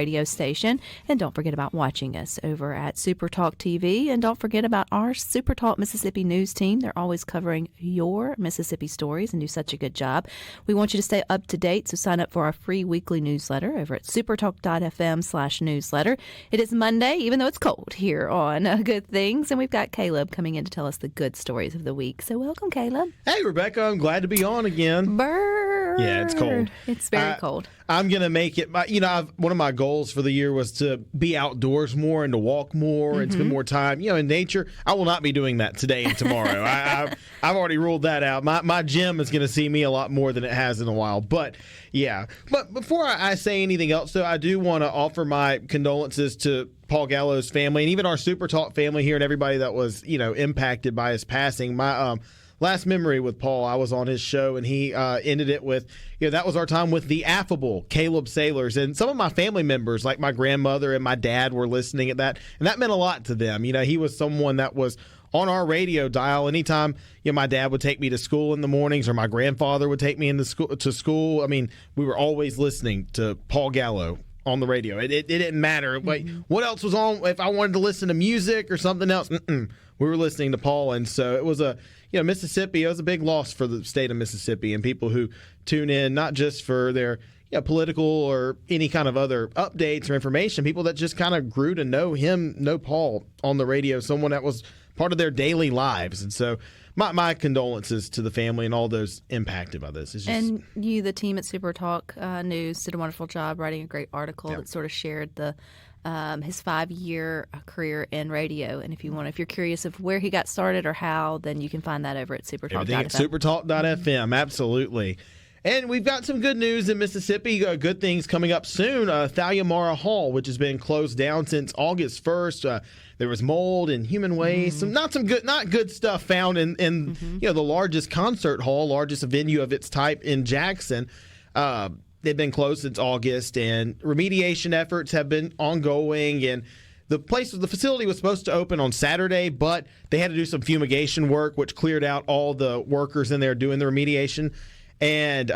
radio station. And don't forget about watching us over at SuperTalk TV. And don't forget about our SuperTalk Mississippi news team. They're always covering your Mississippi stories and do such a good job. We want you to stay up to date, so sign up for our free weekly newsletter over at supertalk.fm/newsletter. It is Monday, even though it's cold here on Good Things, and we've got Caleb coming in to tell us the good stories of the week. So welcome, Caleb. Hey, Rebecca, I'm glad to be on again. Brr. Yeah, it's cold. It's very cold. I'm going to make it, one of my goals for the year was to be outdoors more and to walk more and spend more time, in nature. I will not be doing that today and tomorrow. I've already ruled that out. My gym is going to see me a lot more than it has in a while. But, yeah. But before I say anything else, though, I do want to offer my condolences to Paul Gallo's family and even our Super Talk family here and everybody that was, impacted by his passing. My last memory with Paul, I was on his show, and he ended it with, that was our time with the affable Caleb Sailors. And some of my family members, like my grandmother and my dad, were listening at that, and that meant a lot to them. He was someone that was on our radio dial anytime my dad would take me to school in the mornings, or my grandfather would take me to school. I mean, we were always listening to Paul Gallo on the radio. It didn't matter. Like, what else was on? If I wanted to listen to music or something else, we were listening to Paul. And so it was Mississippi, it was a big loss for the state of Mississippi and people who tune in, not just for their political or any kind of other updates or information, people that just kind of grew to know Paul on the radio, someone that was part of their daily lives. And so my condolences to the family and all those impacted by this. And you, the team at SuperTalk News, did a wonderful job writing a great article that sort of shared his 5-year career in radio. And if you're curious of where he got started or how, then you can find that over at SuperTalk.fm. SuperTalk.fm, absolutely. And we've got some good news in Mississippi. Good things coming up soon. Thalia Mara Hall, which has been closed down since August 1st. There was mold and human waste. Not good stuff found in the largest concert hall, largest venue of its type in Jackson. They've been closed since August, and remediation efforts have been ongoing. And the facility was supposed to open on Saturday, but they had to do some fumigation work, which cleared out all the workers in there doing the remediation. And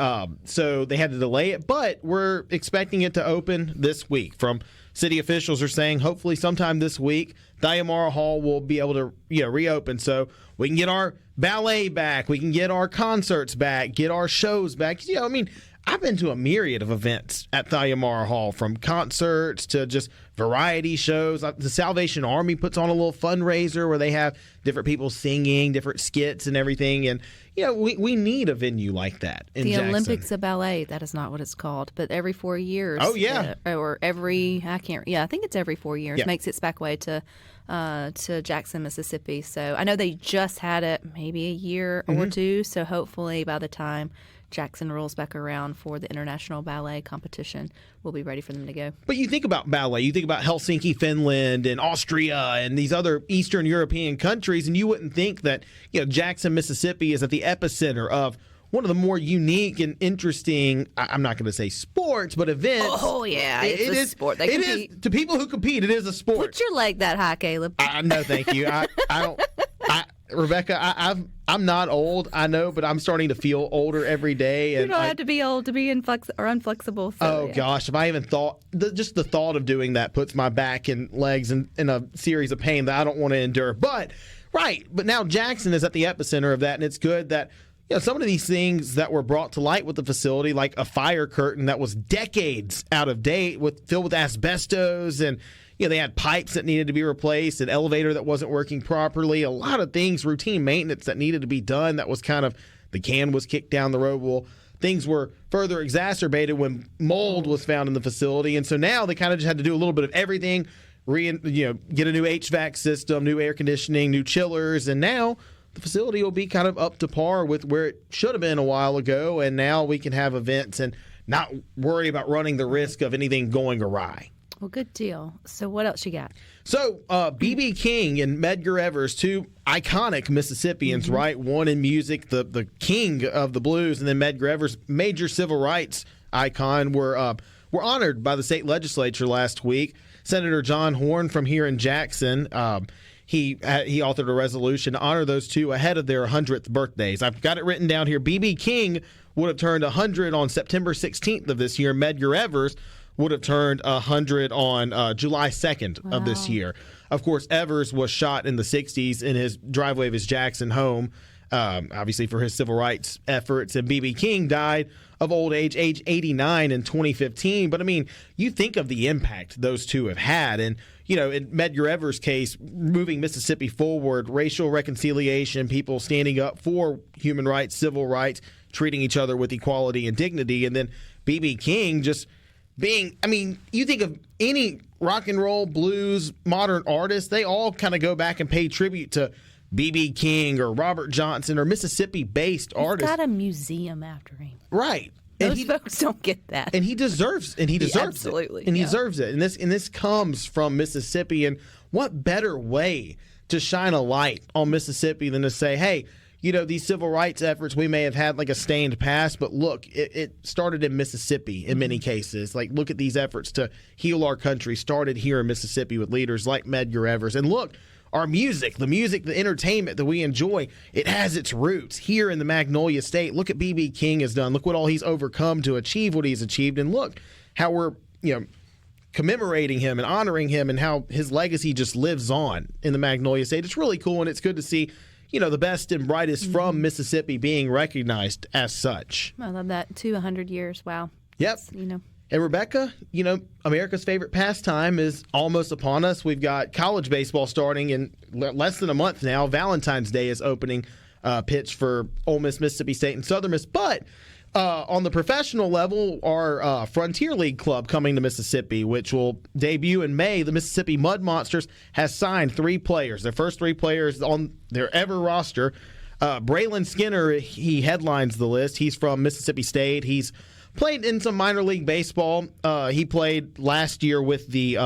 so they had to delay it, but we're expecting it to open this week. From city officials are saying hopefully sometime this week, Thalia Mara Hall will be able to reopen, so we can get our ballet back, we can get our concerts back, get our shows back. I've been to a myriad of events at Thalia Mara Hall, from concerts to just variety shows. The Salvation Army puts on a little fundraiser where they have different people singing, different skits and everything. And, we need a venue like that in Jackson. The Olympics of Ballet, that is not what it's called, but every 4 years. Oh, yeah. I think it's every 4 years, makes its back way to Jackson, Mississippi. So I know they just had it maybe a year or two, so hopefully by the time Jackson rolls back around for the International Ballet Competition, we'll be ready for them to go. But you think about ballet, you think about Helsinki, Finland, and Austria, and these other Eastern European countries, and you wouldn't think that Jackson, Mississippi is at the epicenter of one of the more unique and interesting, I'm not going to say sports, but events. Oh, yeah, it's a sport. They compete. It is, to people who compete, it is a sport. Put your leg that high, Caleb. No, thank you. I don't. Rebecca, I'm not old, I know, but I'm starting to feel older every day. And you don't have to be old to be unflexible. So, gosh, if I even thought, just the thought of doing that puts my back and legs in a series of pain that I don't want to endure. But now Jackson is at the epicenter of that, and it's good that some of these things that were brought to light with the facility, like a fire curtain that was decades out of date, filled with asbestos, and they had pipes that needed to be replaced, an elevator that wasn't working properly, a lot of things, routine maintenance that needed to be done. That was kind of, the can was kicked down the road. Well, things were further exacerbated when mold was found in the facility, and so now they kind of just had to do a little bit of everything, get a new HVAC system, new air conditioning, new chillers, and now the facility will be kind of up to par with where it should have been a while ago, and now we can have events and not worry about running the risk of anything going awry. Well, good deal. So what else you got? So B.B. King and Medgar Evers, two iconic Mississippians, right? One in music, the king of the blues, and then Medgar Evers, major civil rights icon, were honored by the state legislature last week. Senator John Horn from here in Jackson, he authored a resolution to honor those two ahead of their 100th birthdays. I've got it written down here. B.B. King would have turned 100 on September 16th of this year. Medgar Evers would have turned 100 on July 2nd of this year. Of course, Evers was shot in the 60s in his driveway of his Jackson home, obviously for his civil rights efforts. And B.B. King died of old age 89 in 2015. But, I mean, you think of the impact those two have had. And, you know, in Medgar Evers' case, moving Mississippi forward, racial reconciliation, people standing up for human rights, civil rights, treating each other with equality and dignity. And then B.B. King just being, I mean, you think of any rock and roll, blues, modern artists, they all kind of go back and pay tribute to B.B. King or Robert Johnson or Mississippi-based artists. He's got a museum after him. Right. Those folks don't get that. And he deserves it. Absolutely. And he deserves it. And this comes from Mississippi. And what better way to shine a light on Mississippi than to say, hey, you know, these civil rights efforts, we may have had like a stained past, but look, it started in Mississippi in many cases. Like, look at these efforts to heal our country started here in Mississippi with leaders like Medgar Evers. And look, our music, the entertainment that we enjoy, it has its roots here in the Magnolia State. Look at B.B. King has done. Look what all he's overcome to achieve what he's achieved. And look how we're, you know, commemorating him and honoring him and how his legacy just lives on in the Magnolia State. It's really cool, and it's good to see, you know, the best and brightest from Mississippi being recognized as such. I love that. 100 years. Wow. Yep. You know. And Rebecca, you know, America's favorite pastime is almost upon us. We've got college baseball starting in less than a month now. Valentine's Day is opening pitch for Ole Miss, Mississippi State, and Southern Miss. But on the professional level, our Frontier League club coming to Mississippi, which will debut in May, the Mississippi Mud Monsters, has signed 3 players. Their first 3 players on their ever roster. Braylon Skinner, he headlines the list. He's from Mississippi State. He's played in some minor league baseball. He played last year with the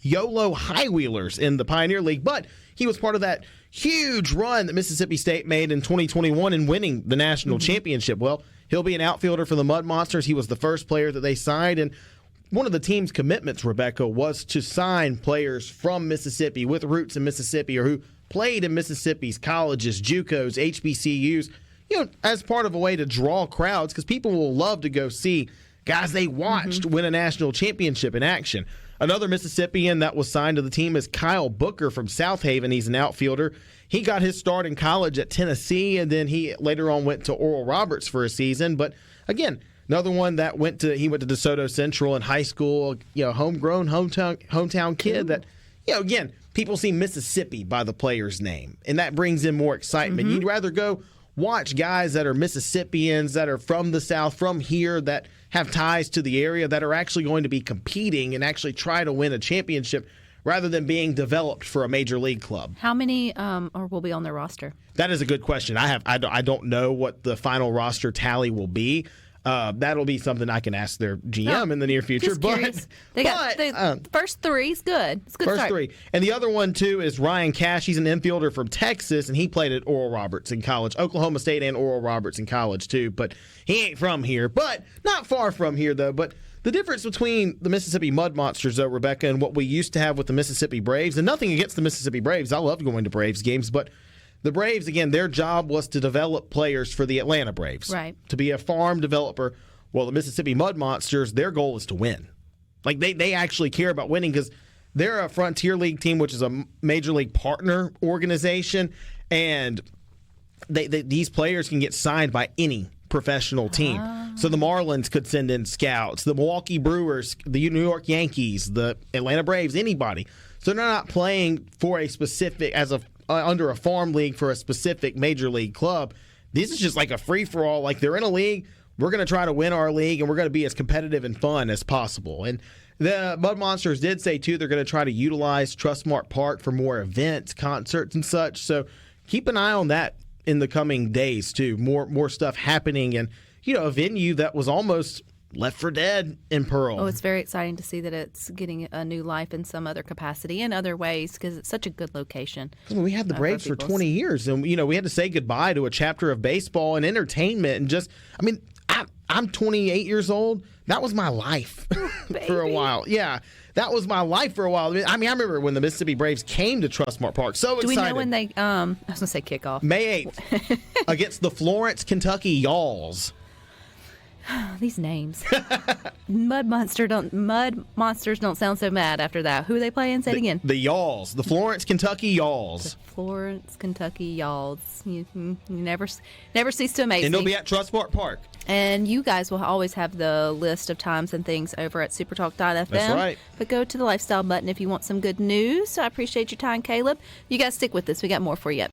YOLO High Wheelers in the Pioneer League, but he was part of that huge run that Mississippi State made in 2021 in winning the national championship. Well, he'll be an outfielder for the Mud Monsters. He was the first player that they signed, and one of the team's commitments, Rebecca, was to sign players from Mississippi with roots in Mississippi or who played in Mississippi's colleges, JUCOs, HBCUs, you know, as part of a way to draw crowds, because people will love to go see guys they watched win a national championship in action. Another Mississippian that was signed to the team is Kyle Booker from South Haven. He's an outfielder. He got his start in college at Tennessee, and then he later on went to Oral Roberts for a season. But again, another one that went to DeSoto Central in high school, you know, homegrown, hometown kid that, you know, again, people see Mississippi by the player's name, and that brings in more excitement. You'd rather go watch guys that are Mississippians, that are from the South, from here, that have ties to the area, that are actually going to be competing and actually try to win a championship rather than being developed for a major league club. How many will be on their roster? That is a good question. I don't know what the final roster tally will be. That'll be something I can ask their GM in the near future. Just curious. They got the first 3 is good. It's good first start. 3. And the other one, too, is Ryan Cash. He's an infielder from Texas, and he played at Oral Roberts in college. Oklahoma State and Oral Roberts in college, too. But he ain't from here. But not far from here, though. But the difference between the Mississippi Mud Monsters, though, Rebecca, and what we used to have with the Mississippi Braves, and nothing against the Mississippi Braves. I love going to Braves games, but the Braves, again, their job was to develop players for the Atlanta Braves. Right. To be a farm developer. Well, the Mississippi Mud Monsters, their goal is to win. Like, they actually care about winning because they're a Frontier League team, which is a major league partner organization, and these players can get signed by any professional team. So the Marlins could send in scouts, the Milwaukee Brewers, the New York Yankees, the Atlanta Braves, anybody. So they're not playing for a specific, under a farm league for a specific major league club. This is just like a free-for-all. Like, they're in a league. We're going to try to win our league, and we're going to be as competitive and fun as possible. And the Mud Monsters did say, too, they're going to try to utilize Trustmark Park for more events, concerts, and such. So keep an eye on that in the coming days, too. More stuff happening. And, you know, a venue that was almost left for dead in Pearl. Oh, it's very exciting to see that it's getting a new life in some other capacity in other ways because it's such a good location. We had the Braves for 20 years, and, you know, we had to say goodbye to a chapter of baseball and entertainment and just, I mean, I'm 28 years old. That was my life for a while. Yeah, that was my life for a while. I mean, I remember when the Mississippi Braves came to Trustmark Park. So excited. Do we know when they, I was going to say kickoff. May 8th against the Florence, Kentucky Yawls. These names. Mud monsters don't sound so mad after that. Who are they playing? Say it again. The Yalls. The Florence, Kentucky Yalls. The Florence, Kentucky Yalls. You never cease to amaze me. And they'll be at Trustmark Park. And you guys will always have the list of times and things over at supertalk.fm. That's right. But go to the lifestyle button if you want some good news. So I appreciate your time, Caleb. You guys stick with us. We got more for you.